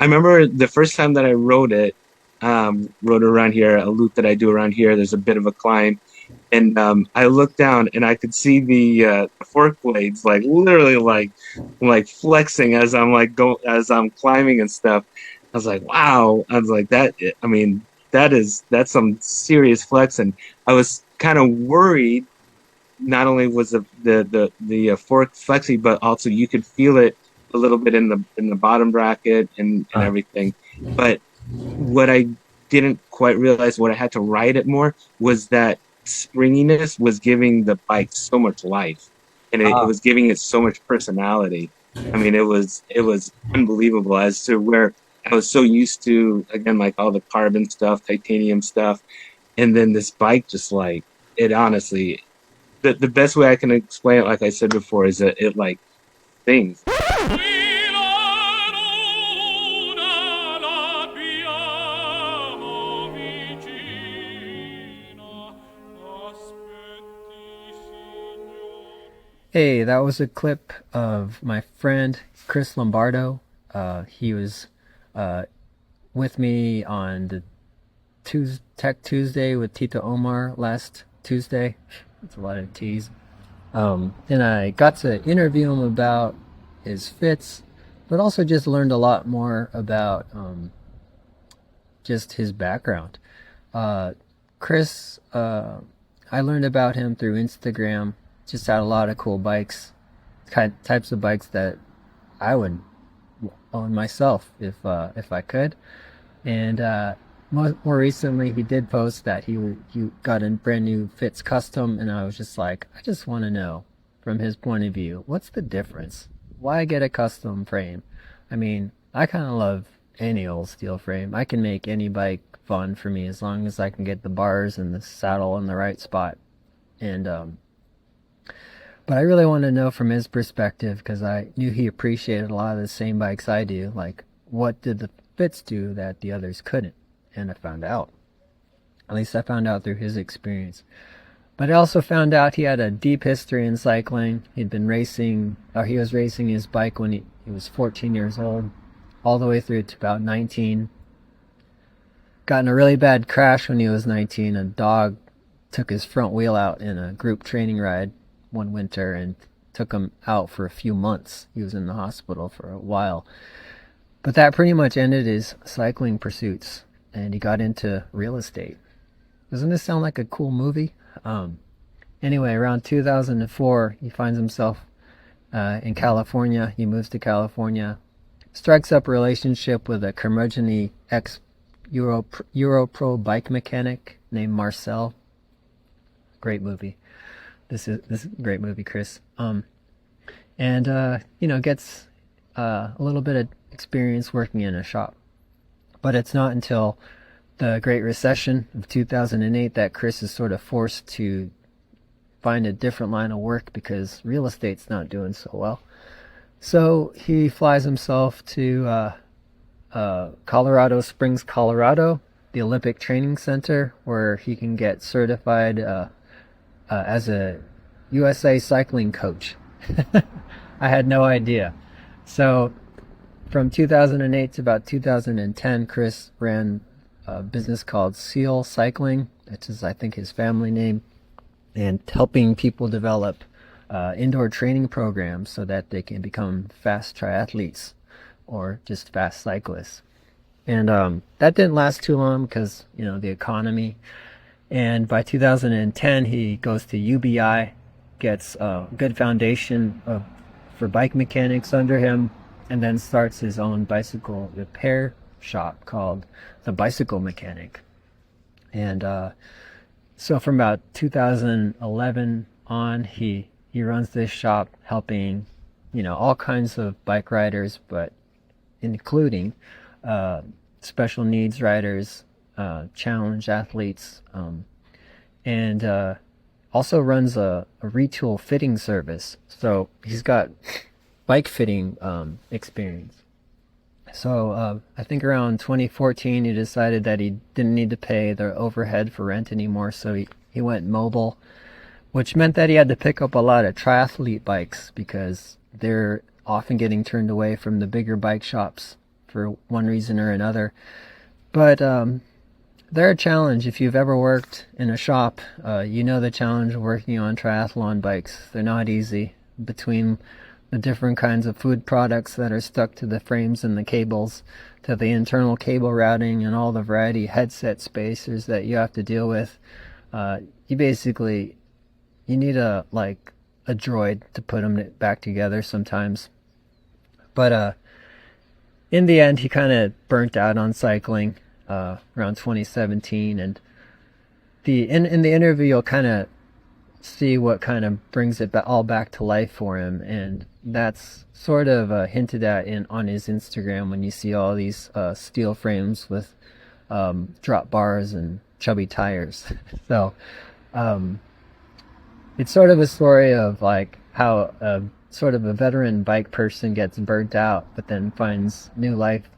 remember the first time that I rode around here, a loop that I do around here. There's a bit of a climb, and I looked down and I could see the fork blades like literally like flexing as I'm climbing and stuff. I was like, wow. I was like that. I mean, that's some serious flex, and I was kind of worried. Not only was the fork flexy, but also you could feel it a little bit in the bottom bracket and Uh, everything. But what I didn't quite realize, what I had to ride it more, was that springiness was giving the bike so much life, and it ah, was giving it so much personality. I mean, it was unbelievable as to where I was so used to, again, like all the carbon stuff, titanium stuff, and then this bike just like it honestly, the best way I can explain it, like I said before, is that it like sings. hey, that was a clip of my friend Chris Lombardo. He was uh, with me on the Tech Tuesday with Tito Omar last Tuesday. It's a lot of T's. And I got to interview him about his fits, but also just learned a lot more about just his background. Uh, Chris, I learned about him through Instagram. Just had a lot of cool bikes, types of bikes that I would own myself if I could. And more recently, he did post that he got a brand new Fitz custom, and I was just like, I just want to know from his point of view, what's the difference? Why get a custom frame? I mean, I kind of love any old steel frame. I can make any bike fun for me as long as I can get the bars and the saddle in the right spot. And but I really want to know from his perspective because I knew he appreciated a lot of the same bikes I do. Like, what did the Fitz do that the others couldn't? And I found out. At least I found out through his experience. But I also found out he had a deep history in cycling. He'd been racing, or he was racing his bike when he was 14 years old, all the way through to about 19. Got in a really bad crash when he was 19. A dog took his front wheel out in a group training ride one winter and took him out for a few months. He was in the hospital for a while. But that pretty much ended his cycling pursuits, and he got into real estate. Doesn't this sound like a cool movie? Um, anyway, around 2004, he finds himself in California. He moves to California, strikes up a relationship with a curmudgeonly Euro Pro bike mechanic named Marcel. Great movie. This is a great movie, Chris. And gets a little bit of experience working in a shop. But it's not until the Great Recession of 2008 that Chris is sort of forced to find a different line of work because real estate's not doing so well. So he flies himself to Colorado Springs, Colorado, the Olympic Training Center, where he can get certified as a USA cycling coach. I had no idea. So from 2008 to about 2010, Chris ran a business called Seal Cycling, which is, I think, his family name, and helping people develop indoor training programs so that they can become fast triathletes or just fast cyclists. And that didn't last too long because, the economy. And by 2010, he goes to UBI, gets a good foundation for bike mechanics under him, and then starts his own bicycle repair shop called the Bicycle Mechanic. And so from about 2011 on, he runs this shop helping, all kinds of bike riders, but including special needs riders, challenge athletes, and also runs a retool fitting service. So he's got bike fitting experience. So I think around 2014 he decided that he didn't need to pay the overhead for rent anymore, so he went mobile, which meant that he had to pick up a lot of triathlete bikes because they're often getting turned away from the bigger bike shops for one reason or another. But they're a challenge. If you've ever worked in a shop, you know the challenge of working on triathlon bikes. They're not easy. Between the different kinds of food products that are stuck to the frames and the cables, to the internal cable routing and all the variety of headset spacers that you have to deal with, you basically you need a droid to put them back together sometimes. But in the end, he kind of burnt out on cycling around 2017, and in the interview you'll kind of see what kind of brings it all back to life for him, and that's sort of hinted at on his Instagram when you see all these steel frames with drop bars and chubby tires. So it's sort of a story of like how sort of a veteran bike person gets burnt out but then finds new life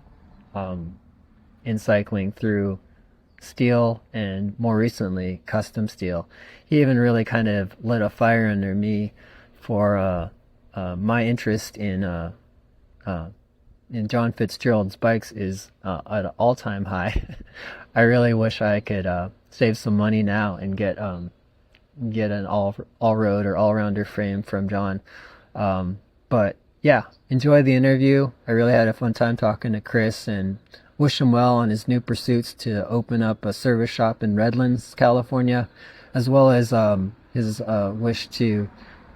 in cycling through steel and more recently custom steel. He even really kind of lit a fire under me for my interest in John Fitzgerald's bikes is at an all-time high. I really wish I could save some money now and get an all-road or all-rounder frame from John. But yeah, enjoy the interview. I really had a fun time talking to Chris and wish him well on his new pursuits to open up a service shop in Redlands, California, as well as his wish to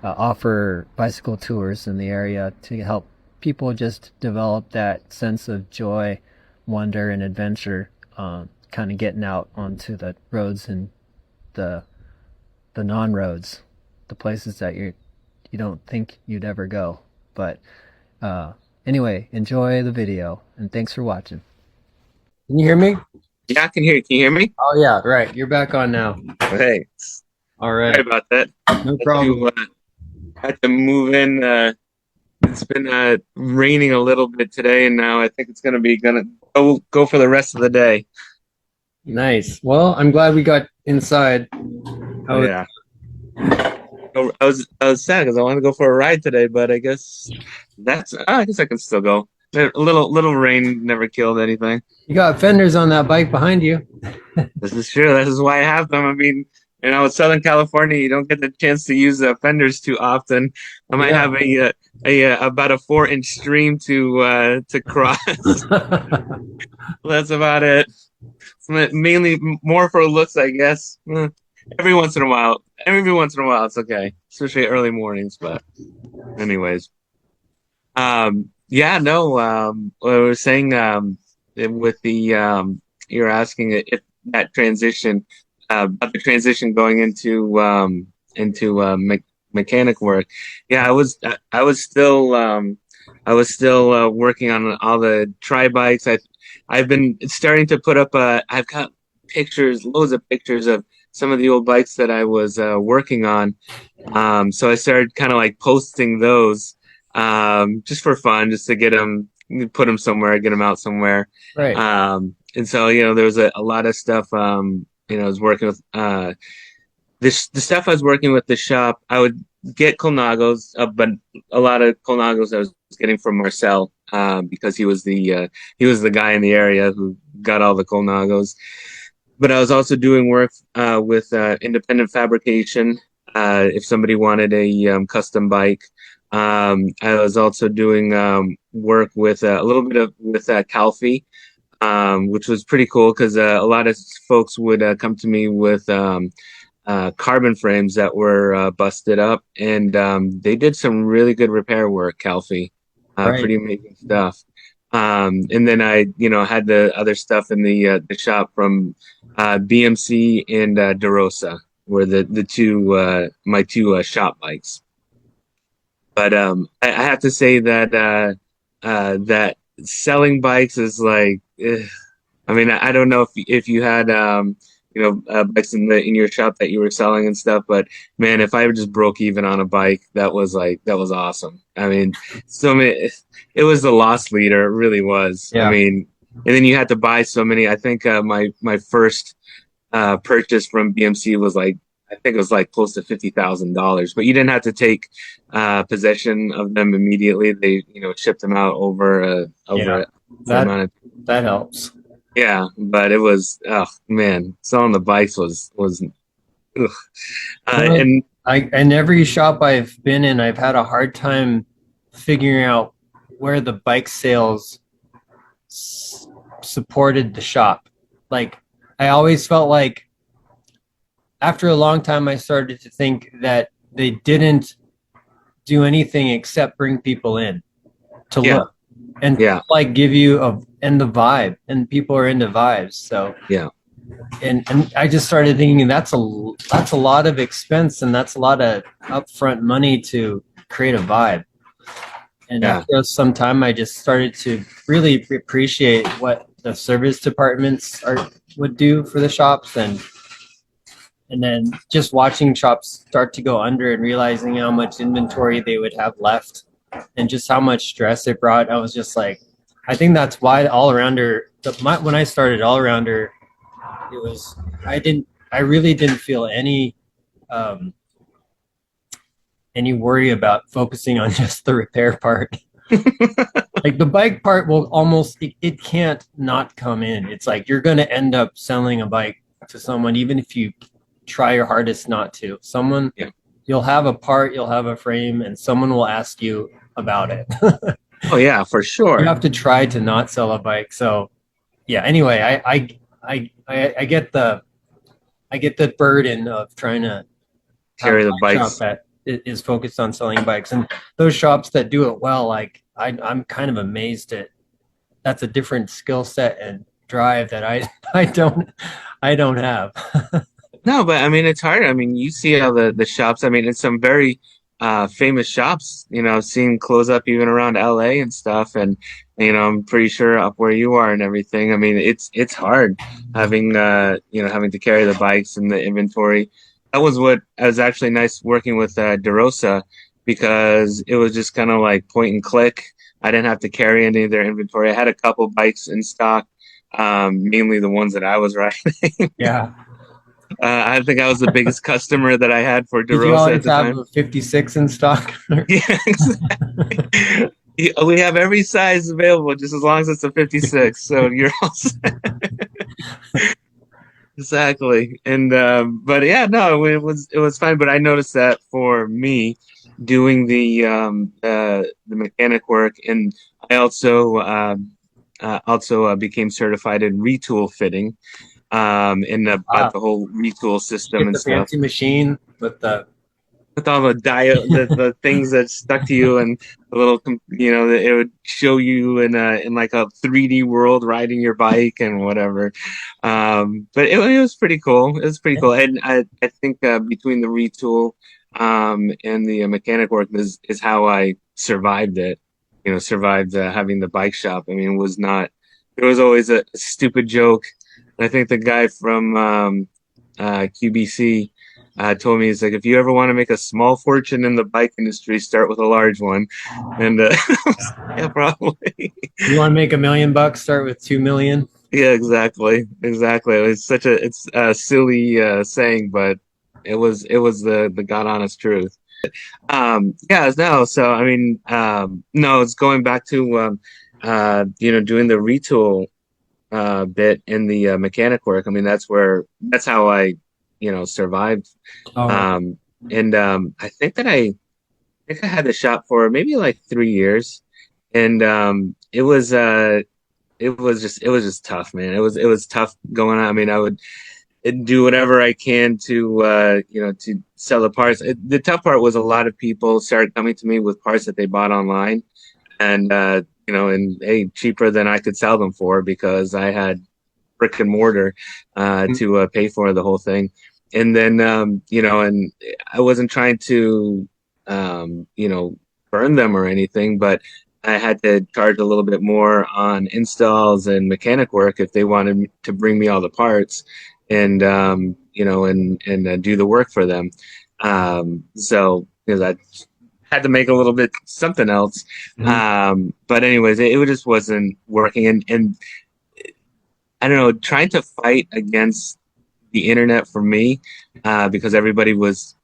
offer bicycle tours in the area to help people just develop that sense of joy, wonder, and adventure, kind of getting out onto the roads and the non-roads, the places that you don't think you'd ever go. But anyway, enjoy the video, and thanks for watching. Can you hear me? Yeah, I can hear you. Can you hear me? Oh yeah, right. You're back on now. Hey, All right. sorry about that. No problem. Had to move in. It's been raining a little bit today, and now I think it's gonna go for the rest of the day. Nice. Well, I'm glad we got inside. Oh yeah. I was sad because I wanted to go for a ride today, but I guess I guess I can still go. A little rain never killed anything. You got fenders on that bike behind you. This is true. This is why I have them. I mean, it's Southern California. You don't get the chance to use fenders too often. I might have about a 4-inch stream to cross. That's about it. It's mainly more for looks, I guess. Every once in a while, it's okay, especially early mornings. But anyways, yeah, no. I was saying with the you're asking if that transition about the transition going into mechanic work. Yeah, I was still working on all the tri bikes. I've been starting to put up. I've got pictures, loads of pictures of some of the old bikes that I was working on. So I started kind of like posting those just for fun, just to put them somewhere, get them out somewhere. Right. And so, there was a lot of stuff, I was working with, the stuff I was working with the shop, I would get Colnagos, but a lot of Colnagos I was getting from Marcel, because he was the guy in the area who got all the Colnagos. But I was also doing work with independent fabrication. If somebody wanted a custom bike, I was also doing work with a little bit with Calfee, which was pretty cool because a lot of folks would come to me with carbon frames that were busted up, and they did some really good repair work. Calfee, pretty amazing stuff. And then I, had the other stuff in the shop from BMC and DeRosa were the two my two shop bikes. But I have to say that that selling bikes is like, I mean, I don't know if you had bikes in your shop that you were selling and stuff, but man, if I just broke even on a bike, that was awesome. I mean, it was the loss leader. It really was. Yeah. I mean, and then you had to buy so many. I think my first purchase from BMC was like, I think it was like close to $50,000, but you didn't have to take possession of them immediately. They, shipped them out over Yeah, a decent that amount of. that helps. Yeah, but it was, oh man, selling the bikes was ugh. Well, And in every shop I've been in, I've had a hard time figuring out where the bike sales supported the shop. Like, I always felt like after a long time, I started to think that they didn't do anything except bring people in to yeah, look and yeah, like give you a and the vibe, and people are into vibes. So yeah, and I just started thinking that's a lot of expense, and that's a lot of upfront money to create a vibe. And yeah, after some time, I just started to really appreciate what the service departments are would do for the shops, and then just watching shops start to go under and realizing how much inventory they would have left and just how much stress it brought. I was just like, I think that's why Allrounder, when I started Allrounder, it was, I really didn't feel um, any worry about focusing on just the repair part. Like the bike part will it can't not come in. It's like you're going to end up selling a bike to someone, even if you try your hardest not to. yeah. You'll have a part, you'll have a frame, and someone will ask you about it. Oh yeah, for You sure. have to try to not sell a bike. So yeah. Anyway, I get the burden of trying to have a Carry the bike shop bikes. that is focused on selling bikes, and those shops that do it well, like I'm kind of amazed at. That's a different skill set and drive that I don't have. No, but I mean it's hard. I mean, you see how the shops. I mean, it's some very famous shops. I've seen close up even around LA and stuff, and I'm pretty sure up where you are and everything. I mean, it's hard having having to carry the bikes and the inventory. That was what was actually nice working with DeRosa because it was just kind of like point and click. I didn't have to carry any of their inventory. I had a couple bikes in stock, mainly the ones that I was riding. Yeah. I think I was the biggest customer that I had for Did you DeRosa at always the have time. a 56 in stock? Yeah, exactly. We have every size available, just as long as it's a 56. So you're all set. Exactly. And but yeah, no, it was fine. But I noticed that for me, doing the mechanic work, and I also became certified in retool fitting, and about Ah, the whole retool system get and the stuff. fancy machine with the With all the things that stuck to you and the little that it would show you in like a 3D world riding your bike and whatever. But it was pretty cool. It was pretty cool. And I think between the retool and the mechanic work is how I survived it. Survived having the bike shop. I mean, it was not. There was always a stupid joke. I think the guy from QBC told me, he's like, if you ever want to make a small fortune in the bike industry, start with a large one. And yeah, probably. you want to make $1 million, start with 2 million. Yeah, exactly, exactly. It's a silly saying, but it was the God honest truth. Yeah, no. So I mean, no, it's going back to doing the retool bit in the mechanic work. I mean, that's how I survived. Oh, Um, and I think I had the shop for maybe like 3 years, and it was just tough, man. It was tough going on. I mean, I would do whatever I can to sell the parts. The tough part was a lot of people started coming to me with parts that they bought online, and and hey, cheaper than I could sell them for because I had brick and mortar to pay for the whole thing. And then and I wasn't trying to burn them or anything, but I had to charge a little bit more on installs and mechanic work if they wanted to bring me all the parts and and do the work for them. So because I had to make a little bit something else. mhm. But anyways, it just wasn't working, and I don't know, trying to fight against the internet for me, because everybody was,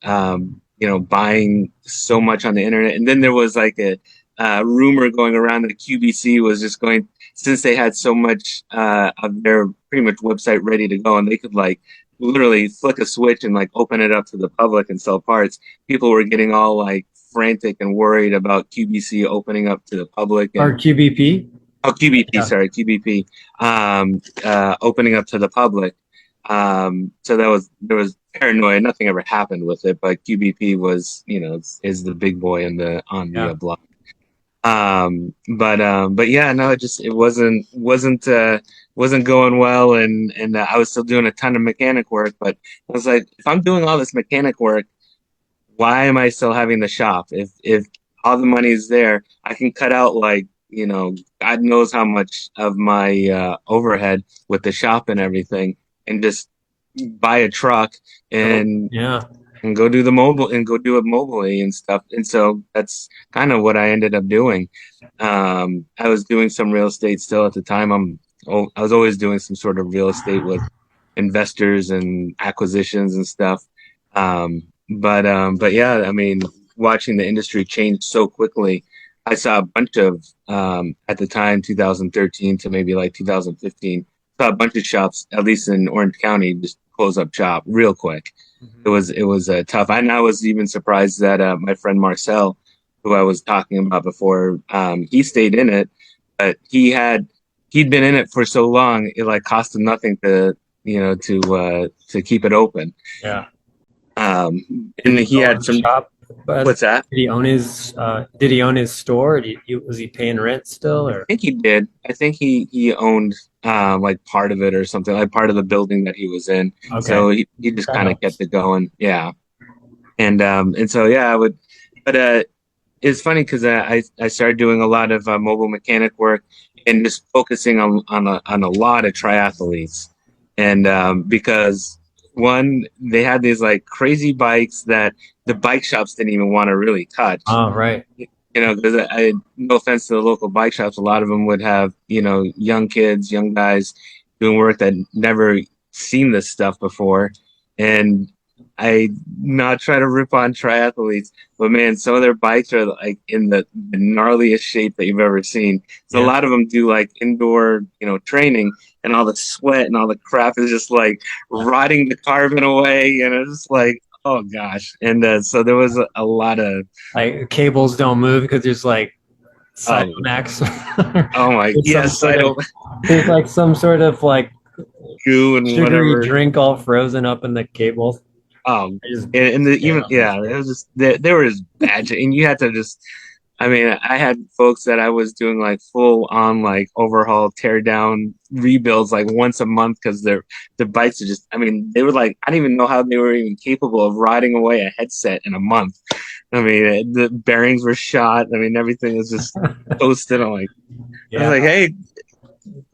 buying so much on the internet. And then there was like a rumor going around that QBC was just going, since they had so much of their pretty much website ready to go, and they could like literally flick a switch and like open it up to the public and sell parts. People were getting all like frantic and worried about QBC opening up to the public Or and QBP? QBP, Yeah. sorry, QBP, opening up to the public. So there was paranoia. Nothing ever happened with it, but QBP was, is the big boy in the on the Yeah. block. But yeah, no, it wasn't going well, and I was still doing a ton of mechanic work. But I was like, if I'm doing all this mechanic work, why am I still having the shop? If all the money is there, I can cut out like, God knows how much of my overhead with the shop and everything, and just buy a truck and Yeah. go do the mobile and go do it mobily and stuff. And so that's kind of what I ended up doing. I was doing some real estate still at the time. I was always doing some sort of real estate with investors and acquisitions and stuff. But yeah, I mean, watching the industry change so quickly, I saw a bunch of at the time, 2013 to maybe like 2015, saw a bunch of shops, at least in Orange County, just close up shop real quick. Mhm. It was tough. And I was even surprised that my friend Marcel, who I was talking about before, he stayed in it, but he'd been in it for so long, it like cost him nothing to to keep it open. Yeah. And Did he he own had the some. shop? But What's that? did he own his store? Was he paying rent still I or? think he did. I think he owned like part of it or something, like part of the building that he was in. Okay. So he just That kind of kept helps. it going. Yeah. And so yeah, I would, but it's funny because I started doing a lot of mobile mechanic work and just focusing on a lot of triathletes, and because one, they had these like crazy bikes that the bike shops didn't even want to really touch. Oh, right. Because no offense to the local bike shops, a lot of them would have, young kids, young guys doing work that never seen this stuff before. And I not try to rip on triathletes, but man, some of their bikes are like in the gnarliest shape that you've ever seen. So a Yeah. lot of them do like indoor, training, and all the sweat and all the crap is just like rotting the carbon away, and it's just like, oh gosh. And so there was a lot of, Like cables don't move because there's like oh, Cytomax. oh my, There's some yes, sort I of don't there's like some sort of like goo and sugary whatever. drink all frozen up in the cables. Um, I just and the get even on those yeah, it things. was just there was bad shit, and you had to just. I mean, I had folks that I was doing like full on like overhaul, tear down rebuilds like once a month because their bikes are just. I mean, they were like I didn't even know how they were even capable of riding away a headset in a month. I mean, the bearings were shot. I mean, everything was just toasted. I was Yeah. like, hey,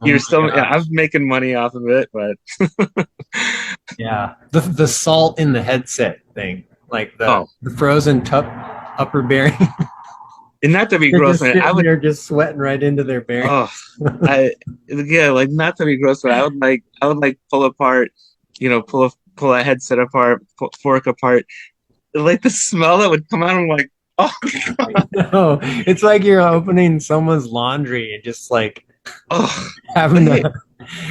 Oh you're my still. Yeah, I'm gosh. making money off of it, but Yeah. The salt in the headset thing, like oh, the frozen tup upper bearing. and not to be They're gross, just man. I sitting would. there just sweating right into their bearing. Oh, I yeah, like not to be gross, but I would like pull apart, pull a headset apart, fork apart. Like the smell that would come out, I'm like, oh, No, it's like you're opening someone's laundry and just like oh, having hey, to,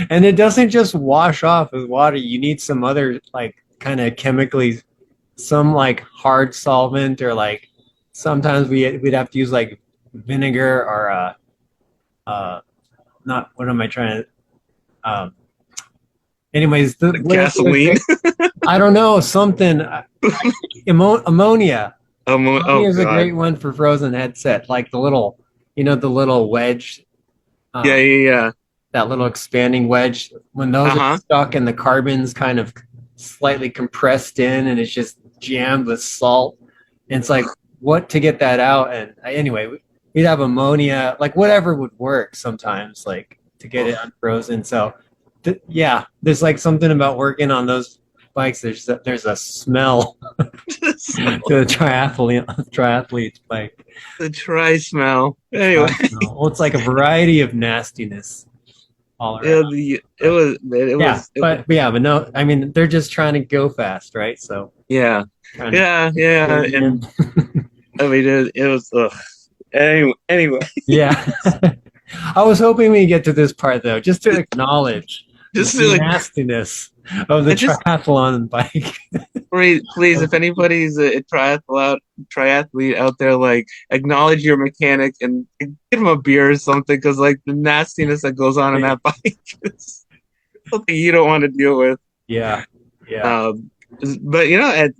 and it doesn't just wash off with water. You need some other like kind of chemically, some like hard solvent or like sometimes we'd have to use like vinegar or uh not what am I trying to anyways the gasoline. I don't know something ammonia. Oh Ammonia is a God, great one for frozen headset, like the little the little wedge, yeah, um, yeah, yeah. that little expanding wedge. When those are Uh-huh. stuck and the carbon's kind of slightly compressed in, and it's just jammed with salt, and it's like what to get that out. And anyway, we'd have ammonia, like whatever would work sometimes, like to get it Oh, unfrozen. So, yeah, there's like something about working on those bikes. There's a smell the to smell, the triathlete's bike. the dry smell. Try Anyway, smell. Well, it's like a variety of nastiness all around. Yeah, But but no, I mean they're just trying to go fast, right? So yeah, trying to yeah, get and in. I mean it was ugh. Anyway, Yeah. I was hoping we get to this part though, just to acknowledge the just like nastiness of the I just triathlon bike. please, if anybody's a triathlete out there, like acknowledge your mechanic and give him a beer or something, because like the nastiness that goes on that bike is something you don't want to deal with. Yeah, yeah, Um, but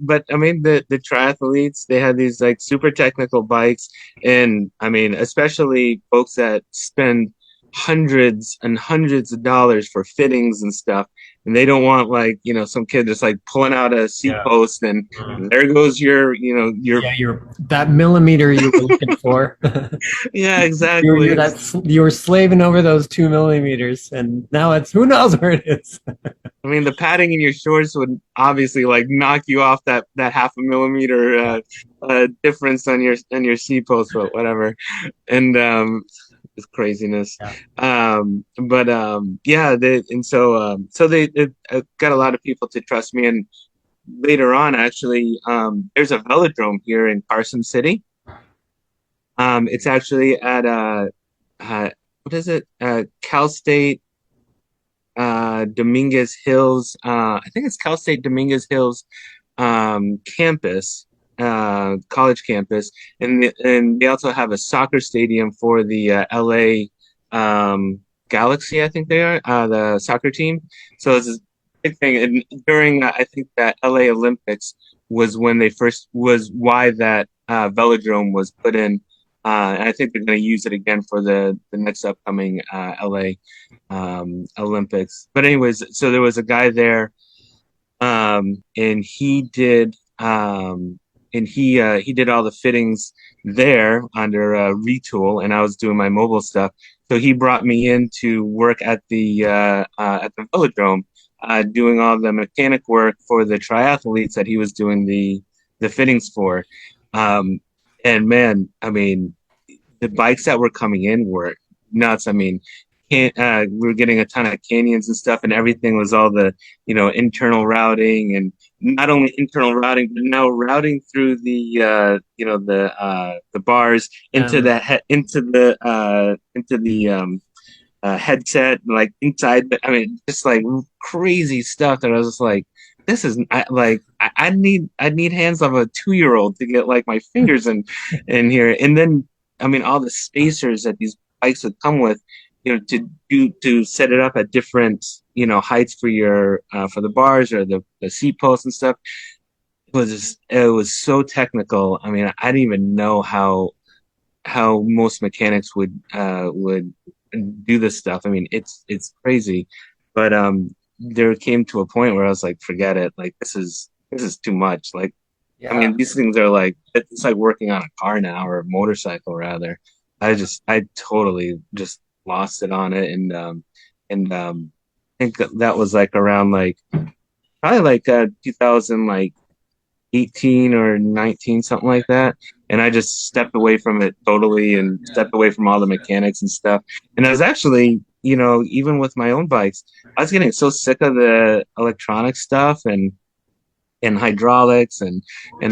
but I mean the triathletes, they had these like super technical bikes, and I mean especially folks that spend hundreds and hundreds of dollars for fittings and stuff, and they don't want like some kid just like pulling out a seat yeah. post and Mm. there goes your Yeah, you're that millimeter you were looking for. yeah, You're exactly. that you were slaving over those 2 millimeters, and now it's who knows where it is. I mean, the padding in your shorts would obviously like knock you off that half a millimeter difference on your seat post, but whatever. And it's craziness. Yeah. But yeah, so they got a lot of people to trust me. And later on, actually, there's a velodrome here in Carson City. It's actually at what is it? Cal State Dominguez Hills. I think it's Cal State Dominguez Hills campus, college campus, and they also have a soccer stadium for the LA Galaxy. I think they are the soccer team. So it's a big thing. And during I think that LA Olympics was when they first was why that velodrome was put in. And I think they're going to use it again for the next upcoming LA Olympics. But anyways, so there was a guy there, and he did all the fittings there under Retool, and I was doing my mobile stuff. So he brought me in to work at the velodrome, doing all the mechanic work for the triathletes that he was doing the fittings for. Um, and man, I mean, the bikes that were coming in were nuts. I mean, we were getting a ton of canyons and stuff, and everything was all the internal routing, and not only internal routing, but now routing through the bars into Um, the headset, like inside. But I mean, just like crazy stuff that I was just like, this is I need hands of a 2 year old to get like my fingers in here. And then I mean all the spacers that these bikes would come with, to set it up at different heights for your for the bars or the seat posts and stuff. It was so technical. I mean, I didn't even know how most mechanics would do this stuff. I mean, it's crazy, but there came to a point where I was like, forget it. Like this is too much. Like, I yeah, mean, these things are like it's like working on a car now or a motorcycle rather. I totally just lost it on it, and I think that was like around like probably like 2000 like 18 or 19, something like that. And I just stepped away from it totally and yeah. stepped away from all the mechanics and stuff. And I was actually, even with my own bikes, I was getting so sick of the electronic stuff and hydraulics and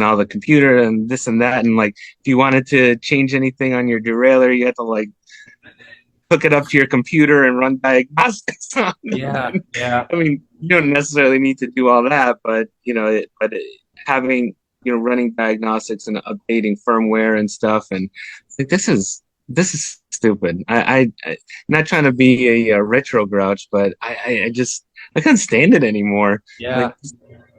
all the computer and this and that. And like, if you wanted to change anything on your derailleur, you had to like hook it up to your computer and run diagnostics on it. Yeah, And, yeah, I mean, you don't necessarily need to do all that, but having running diagnostics and updating firmware and stuff, and like this is stupid. I not trying to be a retro grouch, but I just I couldn't stand it anymore. yeah. Like,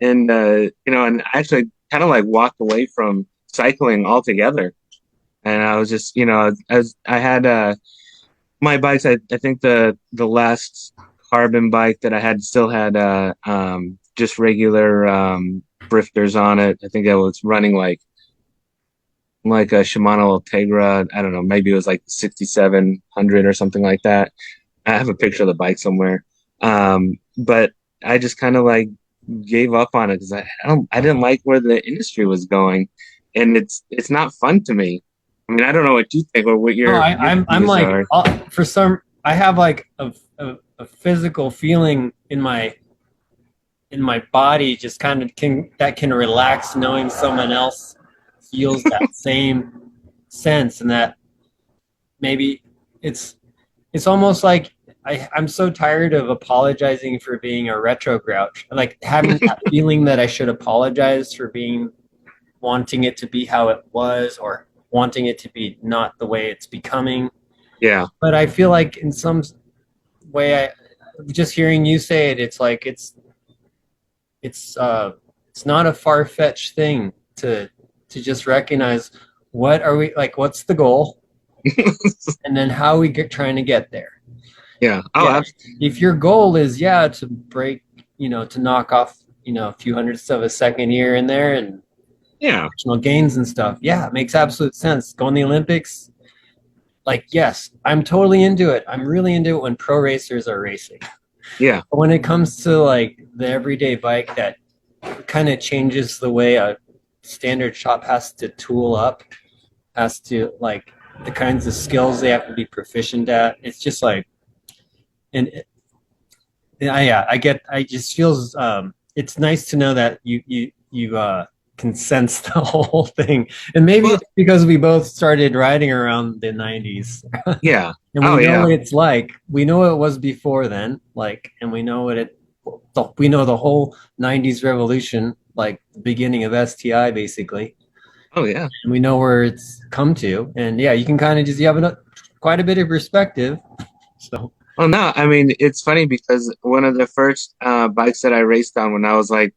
and and I actually kind of like walked away from cycling altogether. And I was just, as I had my bikes, I think the last carbon bike that I had still had just regular drifters on it. I think I was running like a Shimano Ultegra. I don't know, maybe it was like 6700 or something like that. I have a picture of the bike somewhere. But I just kind of like gave up on it because I didn't like where the industry was going, and it's not fun to me. I mean, I don't know what you think or what No, your I'm views like are. for some. I have like a a physical feeling in my body, just kind of can relax knowing someone else feels that same sense, and that maybe it's it's almost like I'm so tired of apologizing for being a retro grouch, like having that feeling that I should apologize for being wanting it to be how it was, or wanting it to be not the way it's becoming. Yeah. But I feel like in some way, I just hearing you say it, it's like it's uh it's not a far-fetched thing to just recognize what are we like, what's the goal, and then how we get trying to get there. Yeah. Oh, Yeah, if your goal is, yeah, to break, to knock off, a few hundredths of a second here and there, and yeah. personal gains and stuff, yeah, it makes absolute sense. Go in the Olympics, like, yes, I'm totally into it. I'm really into it when pro racers are racing. Yeah. But when it comes to like the everyday bike that kind of changes the way a standard shop has to tool up, has to like the kinds of skills they have to be proficient at. It's just like, and yeah, I just feels it's nice to know that you can sense the whole thing, and maybe Well, it's because we both started riding around the '90s, yeah. and we Oh, know yeah. what it's like. We know what it was before then, like, and we know the whole '90s revolution, like the beginning of STI, basically, Oh, yeah. and we know where it's come to. And yeah, you can kind of just you have quite a bit of perspective. So Well, no, I mean, it's funny because one of the first bikes that I raced on when I was like,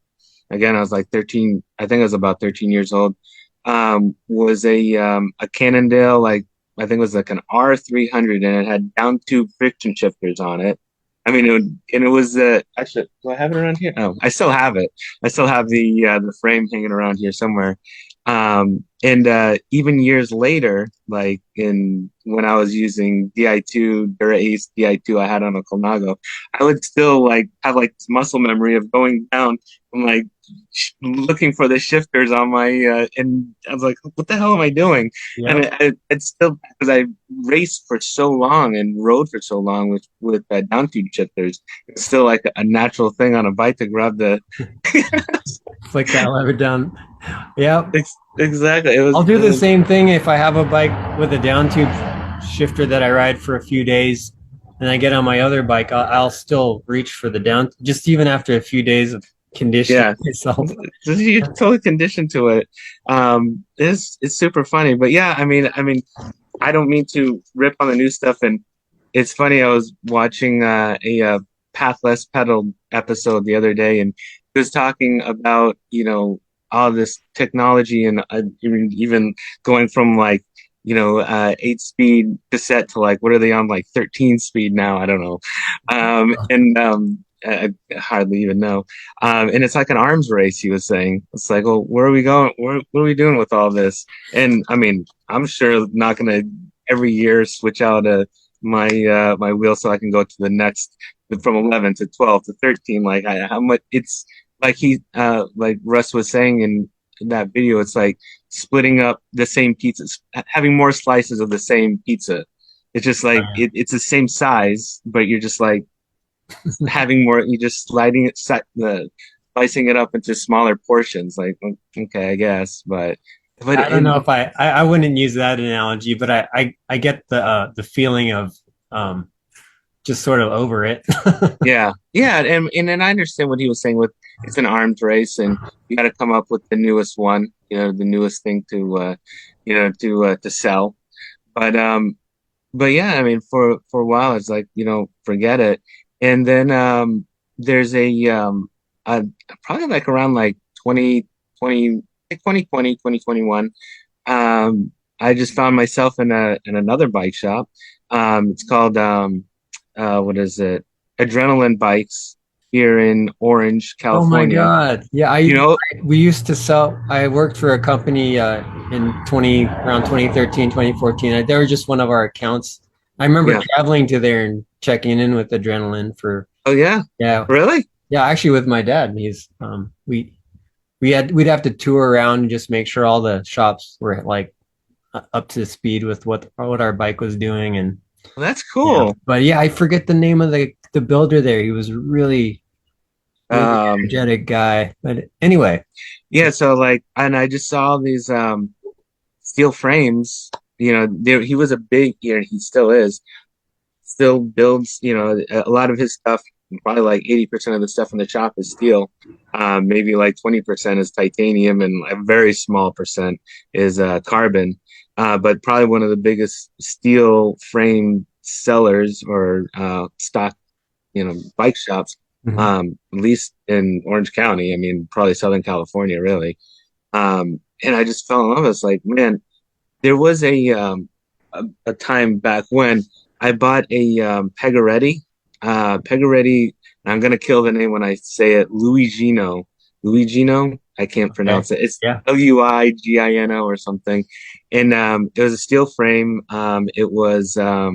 again, I was like 13, I think I was about 13 years old, was a Cannondale, like, I think it was like an R300, and it had down tube friction shifters on it. I mean, and it was, actually, do I have it around here? Oh, I still have it. I still have the frame hanging around here somewhere. And even years later, like in when I was using Di2, Dura Ace Di2 I had on a Colnago, I would still like have like this muscle memory of going down and like looking for the shifters on my and I was like, what the hell am I doing? And yep. it's still because I raced for so long and rode for so long with down tube shifters. It's still like a natural thing on a bike to grab the Flick that lever down. Yep. exactly. I'll do It the was same thing if I have a bike with a down tube shifter that I ride for a few days, and I get on my other bike. I'll still reach for the down, just even after a few days of conditioning yeah. myself. You're totally conditioned to it. It's super funny, but yeah, I mean, I don't mean to rip on the new stuff, and it's funny. I was watching a Path Less Pedal episode the other day, and he was talking about all this technology and even going from like 8 speed cassette to like what are they on like 13 speed now? I don't know, and I hardly even know. And it's like an arms race. He was saying it's like, well, where are we going? What are we doing with all this? And I mean, I'm sure not going to every year switch out my wheel so I can go to the next from 11 to 12 to 13. Like how much it's like like Russ was saying in that video, it's like splitting up the same pizzas, having more slices of the same pizza. It's just like it's the same size, but you're just like having more. You're just slicing it up into smaller portions. Like okay, I guess, but I don't know if I wouldn't use that analogy, but I get the feeling of um, just sort of over it. yeah, yeah, and then I understand what he was saying with it's an arms race, and you got to come up with the newest one, the newest thing to sell. But but yeah, I mean, for a while, it's like forget it. And then there's a probably like around like 2020, 2020, 2021. I just found myself in another bike shop. It's called what is it? Adrenaline Bikes here in Orange, Oh my California. God. Yeah, You know, we used to sell, I worked for a company in around 2013, 2014. They were just one of our accounts. I remember yeah. traveling to there and checking in with Adrenaline for, Oh yeah, yeah. really? Yeah, actually with my dad. He's we'd have to tour around and just make sure all the shops were like up to speed with what our bike was doing. And That's Yeah. cool. But yeah, I forget the name of the builder there. He was really Um, energetic guy. But anyway, yeah, so like, and I just saw these steel frames. He was a big, he still is, still builds, a lot of his stuff, probably like 80% of the stuff in the shop is steel. Maybe like 20% is titanium and a very small percent is carbon. But probably one of the biggest steel frame sellers or stock, bike shops, mhm. at least in Orange County. I mean, probably Southern California, really. And I just fell in love. I was like, man, there was a time back when I bought a Pegoretti. Pegoretti, I'm gonna kill the name when I say it. Luigino. Luigino. I can't Okay. pronounce it. It's Yeah. Luigino or something. And it was a steel frame. It was uh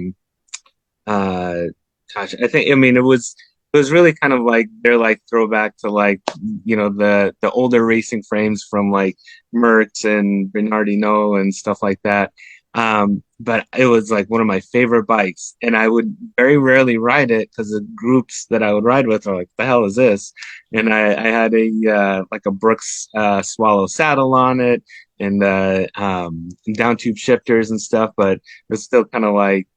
gosh, I mean it was really kind of like they're like throwback to like the older racing frames from like Merckx and Bernardino and stuff like that. But it was like one of my favorite bikes, and I would very rarely ride it because the groups that I would ride with are like, "The hell is this?" And I had a like a Brooks Swallow saddle on it, and down tube shifters and stuff, but it was still kind of like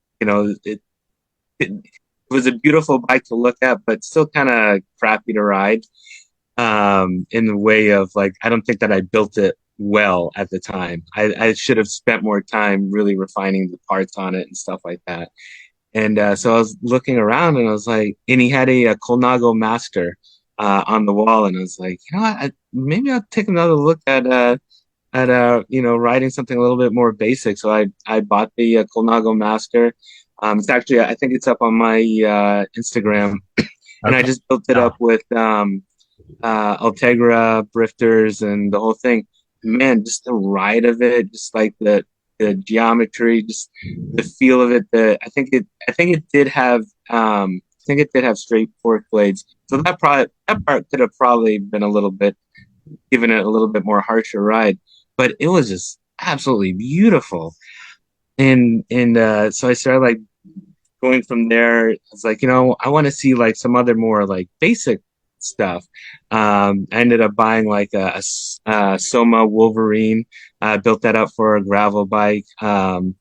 it was a beautiful bike to look at, but still kind of crappy to ride. In the way of like, I don't think that I built it well at the time. I should have spent more time really refining the parts on it and stuff like that. And so I was looking around and I was like, and he had a Colnago Master on the wall, and I was like, maybe I'll take another look at writing something a little bit more basic. So I bought the Colnago Master. It's actually, I think it's up on my Instagram, and I Okay. just built it Yeah. up with Ultegra brifters and the whole thing. Man, just the ride of it, just like the geometry, just the feel of it. I think it did have straight fork blades. So that part could have probably been a little bit given it a little bit more harsher ride, but it was just absolutely beautiful. And so I started like going from there. I was like, I want to see like some other more like basic stuff. I ended up buying like a Soma Wolverine. Built that up for a gravel bike. And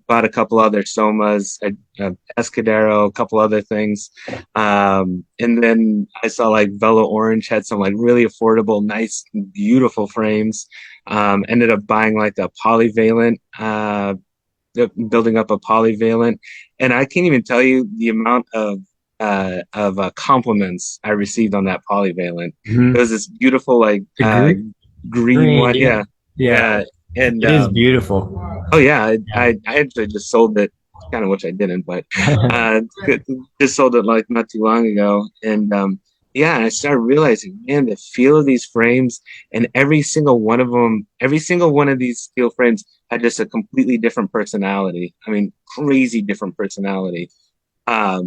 bought a couple other Somas, a Escudero, a couple other things. And then I saw like Velo Orange had some like really affordable, nice, beautiful frames. Ended up buying like a polyvalent, building up a polyvalent, and I can't even tell you the amount of compliments I received on that polyvalent. It Mhm. was this beautiful like The green green, one, yeah. yeah, Yeah. yeah, and It is beautiful. oh yeah, I, Yeah. I I actually just sold it, kind of which I didn't, but uh, just sold it like not too long ago, and yeah, I started realizing, man, the feel of these frames and every single one of these steel frames had just a completely different personality. I mean, crazy different personality. I've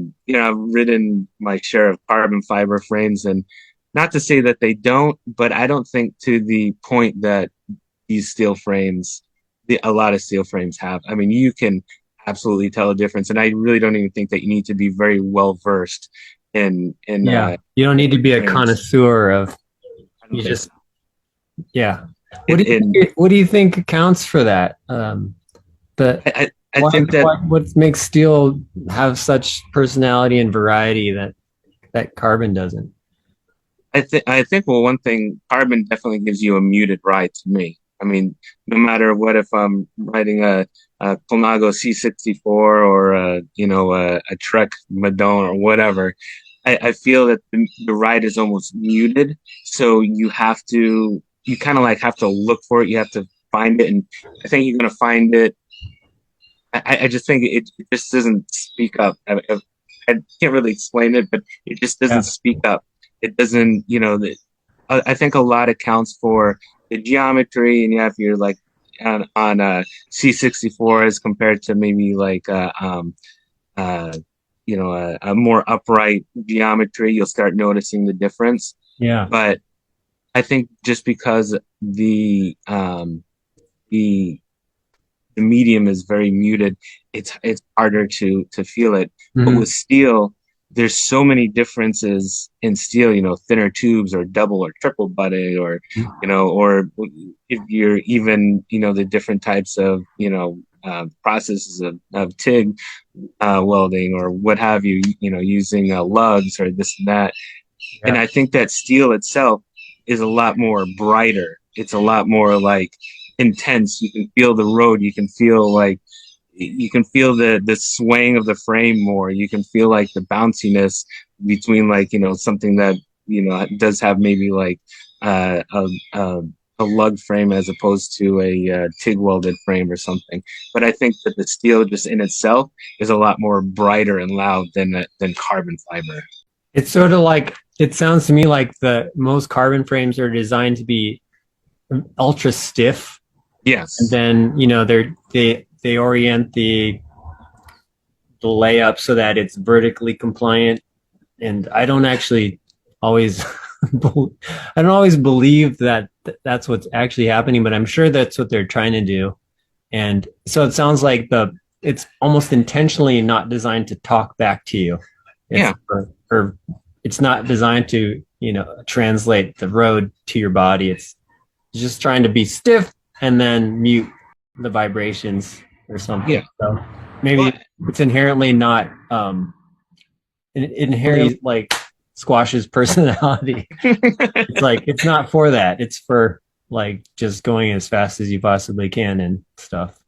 ridden my share of carbon fiber frames, and not to say that they don't, but I don't think to the point that these steel frames, a lot of steel frames have. I mean, you can absolutely tell a difference, and I really don't even think that you need to be very well versed in Yeah. You don't need to be a frames. connoisseur of, I don't you think just, so. yeah. And, and What do you think accounts for that? The I think that what makes steel have such personality and variety that carbon doesn't? I think well, one thing, carbon definitely gives you a muted ride to me. I mean, no matter what, if I'm riding a Colnago C64 or a Trek Madone or whatever, I feel that the ride is almost muted. So you kind of like have to look for it. You have to find it, and I think you're gonna find it. I just think it just doesn't speak up. I can't really explain it, but it just doesn't Yeah. speak up. It doesn't, I think a lot accounts for the geometry, and yeah, if you're like on a C64 as compared to maybe like uh, a more upright geometry, you'll start noticing the difference. Yeah. But I think just because the the medium is very muted, it's harder to feel it. But Hmm. with steel, there's so many differences in steel, thinner tubes or double or triple butted or, or if you're even, the different types of, processes of TIG welding or what have you, using lugs or this and that. And Yeah. I think that steel itself is a lot more brighter. It's a lot more like intense. You can feel the road. You can feel the swaying of the frame more. You can feel like the bounciness between like, something that, does have maybe like uh, a, a, a lug frame as opposed to a TIG welded frame or something. But I think that the steel just in itself is a lot more brighter and loud than carbon fiber. It's sort of like it sounds to me like the most carbon frames are designed to be ultra stiff, and Yes. then they orient the layup so that it's vertically compliant. And I don't actually always I don't always believe that that's what's actually happening, but I'm sure that's what they're trying to do. And so it sounds like the it's almost intentionally not designed to talk back to you. It's Yeah. or it's not designed to, translate the road to your body. It's just trying to be stiff and then mute the vibrations or something. Yeah. So Well, maybe it's inherently not it inherently like squashes personality. It's like it's not for that. It's for like just going as fast as you possibly can and stuff.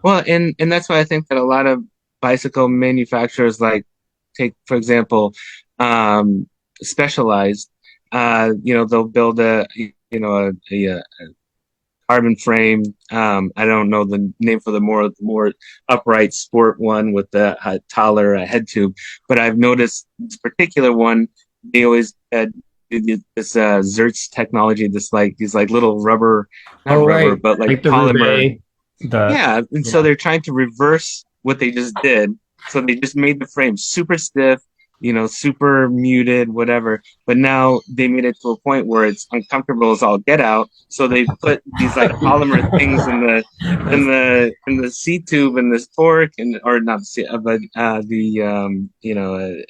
well, and that's why I think that a lot of bicycle manufacturers, like take for example, um, Specialized, they'll build a carbon frame. I don't know the name for the more upright sport one with the taller head tube, but I've noticed this particular one. They always do this Zertz technology, this like these like little rubber, not Oh rubber, right, but like like the polymer. Roubaix, the Yeah, and so yeah. they're trying to reverse what they just did. So they just made the frame super stiff, super muted, whatever. But now they made it to a point where it's uncomfortable as all get out. So they put these like polymer things in the seat tube and this fork and or not the seat, but the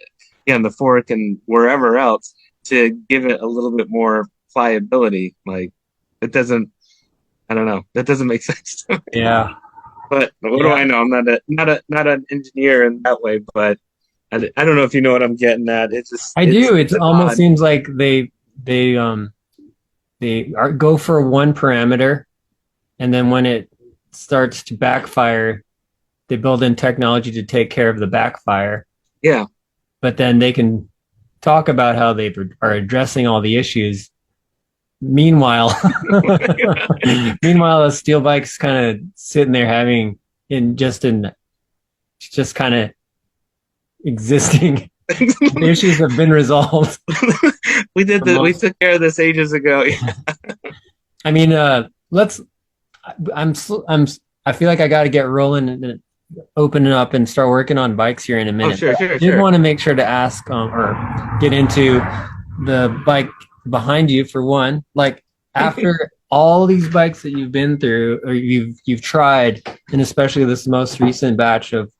yeah, and the fork and wherever else to give it a little bit more pliability. Like it doesn't. I don't know. That doesn't make sense to me. Yeah, But what do yeah, I know? I'm not an engineer in that way, but I don't know if you know what I'm getting at. It's just I it's do. It it's almost odd. seems like they go for one parameter, and then when it starts to backfire, they build in technology to take care of the backfire. Yeah. But then they can talk about how they are addressing all the issues. Meanwhile, meanwhile, the steel bike's kind of sitting there having in just kind of existing. The issues have been resolved for We most. took care of this ages ago. I mean, let's. I'm. I'm. I feel like I got to get rolling and open it up and start working on bikes here in a Oh, minute. But sure, I sure, did sure. want to make sure to ask or get into the bike behind you for one. Like after all these bikes that you've been through or you've tried, and especially this most recent batch of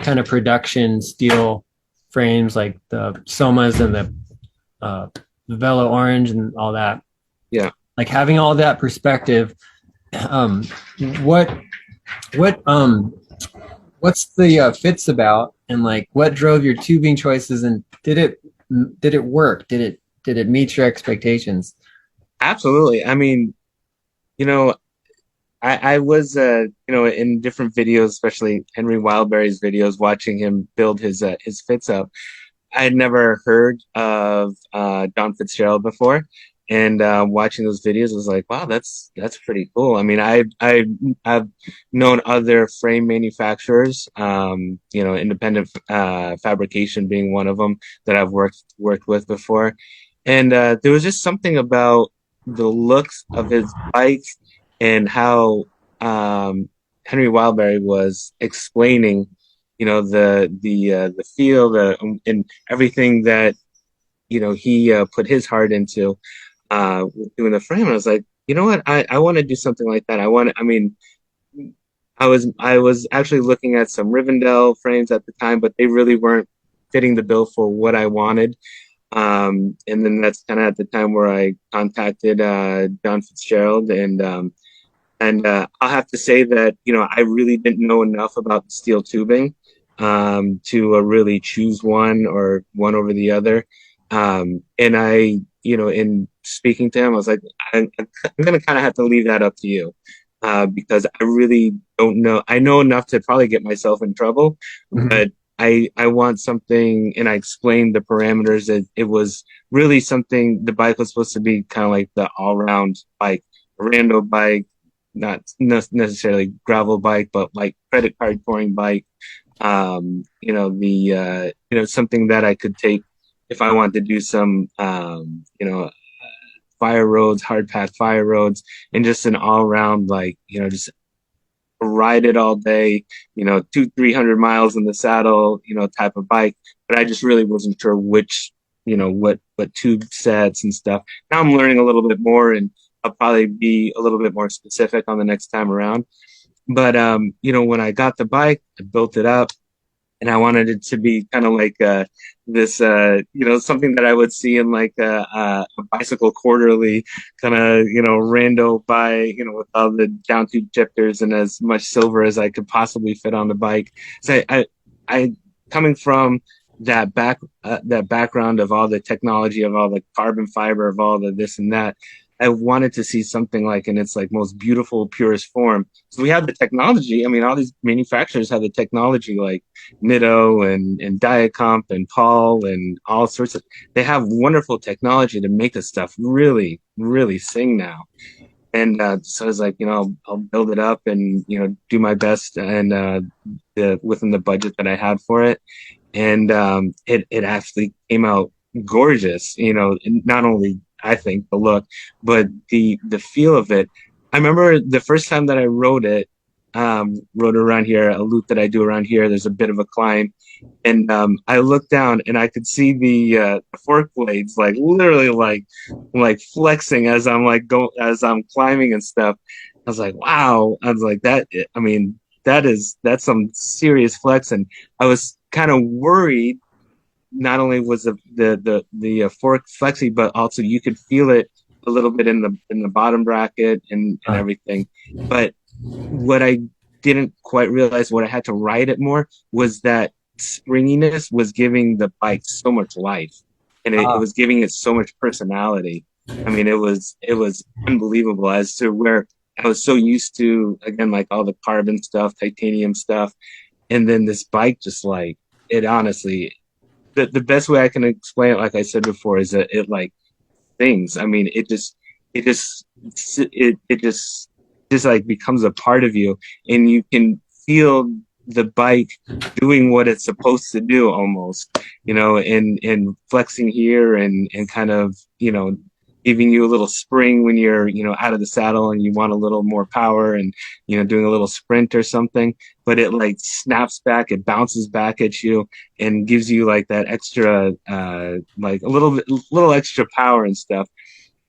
kind of production steel frames like the Somas and the Velo Orange and all that. Yeah. Like having all that perspective, um, what what what's the Fitz about, and like what drove your tubing choices, and did it work? Did it meet your expectations? Absolutely. I mean, you know, I was in different videos, especially Henry Wildberry's videos, watching him build his fits up. I had never heard of Don Fitzgerald before, and watching those videos was like, wow, that's pretty cool. I mean, I've known other frame manufacturers, independent fabrication being one of them that I've worked with before, and there was just something about the looks of his bike and how Henry Wildberry was explaining the feel and everything that he put his heart into doing the frame. And I was like, you know what, I want to do something like that. I mean, I was actually looking at some Rivendell frames at the time, but they really weren't fitting the bill for what I wanted. And then that's kind of at the time where I contacted John Fitzgerald, and I'll have to say that, I really didn't know enough about the steel tubing to really choose one over the other. And in speaking to him, I was like, I'm going to kind of have to leave that up to you because I really don't know. I know enough to probably get myself in trouble, Mhm. but I want something, and I explained the parameters that it was really something. The bike was supposed to be kind of like the all round bike, a rando bike, not necessarily gravel bike, but like credit card touring bike. Something that I could take if I wanted to do some, fire roads, hard path fire roads, and just an all around, like, just ride it all day, 300 miles in the saddle, type of bike. But I just really wasn't sure which, what tube sets and stuff. Now I'm learning a little bit more, and I'll probably be a little bit more specific on the next time around. But when I got the bike, I built it up, and I wanted it to be kind of like this, something that I would see in like a bicycle quarterly kind of, rando by, with all the down tube shifters and as much silver as I could possibly fit on the bike. So I coming from that background of all the technology, of all the carbon fiber, of all the this and that. I wanted to see something like in its like most beautiful, purest form. So we have the technology. I mean, all these manufacturers have the technology, like Nitto and Diacomp and Paul and all sorts of. They have wonderful technology to make this stuff really, really sing now. And so I was like, I'll build it up and do my best and within the budget that I had for it. And it actually came out gorgeous. Not only I think the look, but the feel of it. I remember the first time that I rode around here, a loop that I do around here. There's a bit of a climb, and I looked down and I could see the fork blades like literally like flexing as I'm climbing and stuff. I was like, wow. I was like that. I mean, that's some serious flex, and I was kind of worried. Not only was the fork flexy, but also you could feel it a little bit in the bottom bracket and Uh, everything. But what I didn't quite realize, what I had to ride it more, was that springiness was giving the bike so much life, and it uh, was giving it so much personality. I mean, it was unbelievable as to where I was so used to, again, like all the carbon stuff, titanium stuff, and then this bike just like it honestly the best way I can explain it, like I said before, is that it like things. I mean, it just, it just like becomes a part of you, and you can feel the bike doing what it's supposed to do almost, and flexing here and kind of, giving you a little spring when you're, out of the saddle and you want a little more power and, doing a little sprint or something, but it like snaps back, it bounces back at you and gives you like that extra, like little extra power and stuff.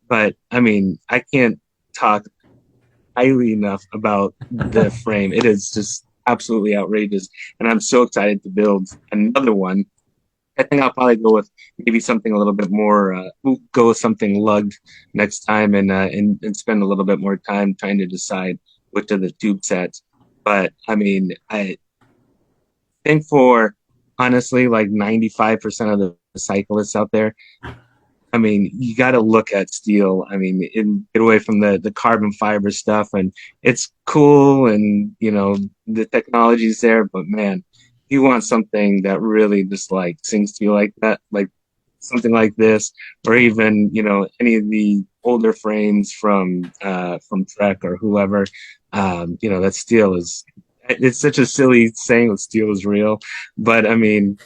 But I mean, I can't talk highly enough about the frame. It is just absolutely outrageous, and I'm so excited to build another one. I think I'll probably go with maybe something a little bit more. We'll go with something lugged next time, and spend a little bit more time trying to decide which of the tube sets. But I mean, I think for honestly, like 95% of the cyclists out there, I mean, you got to look at steel. I mean, and get away from the carbon fiber stuff. And it's cool, and the technology's there. But man, you want something that really just like sings to you like that, like something like this, or even any of the older frames from Trek or whoever. That steel is. It's such a silly saying that steel is real, but I mean,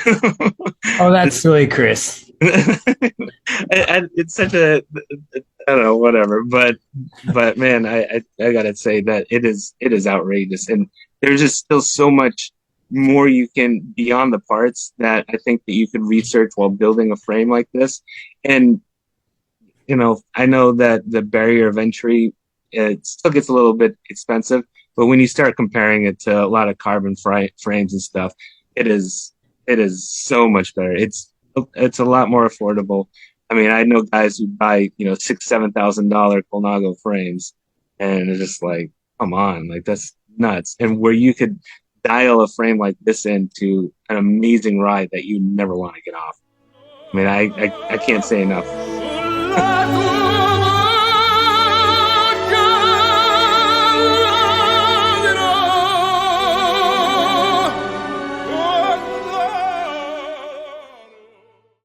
oh, that's this silly, Chris. it's such a I don't know, whatever. But man, I gotta say that it is outrageous, and there's just still so much more you can beyond the parts that I think that you could research while building a frame like this. And I know that the barrier of entry, it still gets a little bit expensive, But when you start comparing it to a lot of carbon frames and stuff, it is it is so much better. It's a lot more affordable. I mean, I know guys who buy, six, $7,000 Colnago frames, and it's just like, come on, like that's nuts. And where you could dial a frame like this into an amazing ride that you never want to get off. I mean, I can't say enough.